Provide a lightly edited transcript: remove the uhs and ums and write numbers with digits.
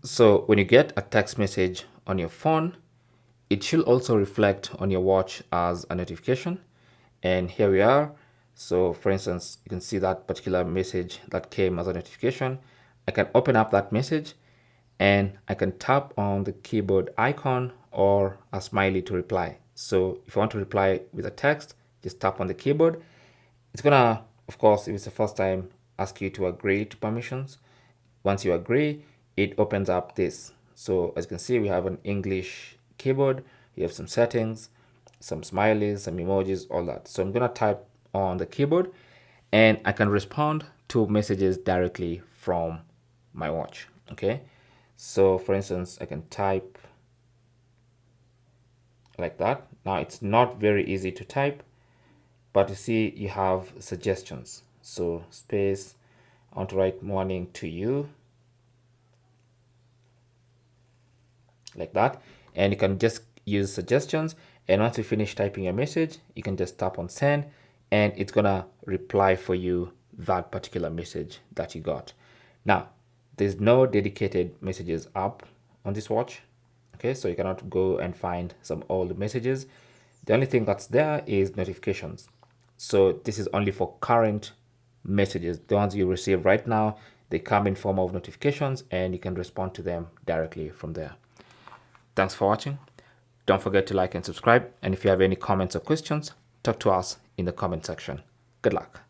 So when you get a text message on your phone, it should also reflect on your watch as a notification. And here we are. So for instance, you can see that particular message that came as a notification. I can open up that message and I can tap on the keyboard icon or a smiley to reply. So if you want to reply with a text, just tap on the keyboard. It's gonna, of course, if it's the first time, ask you to agree to permissions. Once you agree, it opens up this. So as you can see, we have an English keyboard. You have some settings, some smileys, some emojis, all that. So I'm gonna type on the keyboard and I can respond to messages directly from my watch. Okay. So for instance, I can type like that. Now it's not very easy to type, but you see you have suggestions. So space, I want to write morning to you, like that. And you can just use suggestions. And once you finish typing your message, you can just tap on send and it's gonna reply for you that particular message that you got. Now, there's no dedicated messages app on this watch. Okay, so you cannot go and find some old messages. The only thing that's there is notifications. So this is only for current messages. The ones you receive right now, they come in form of notifications and you can respond to them directly from there. Thanks for watching. Don't forget to like and subscribe. And if you have any comments or questions, talk to us in the comment section. Good luck.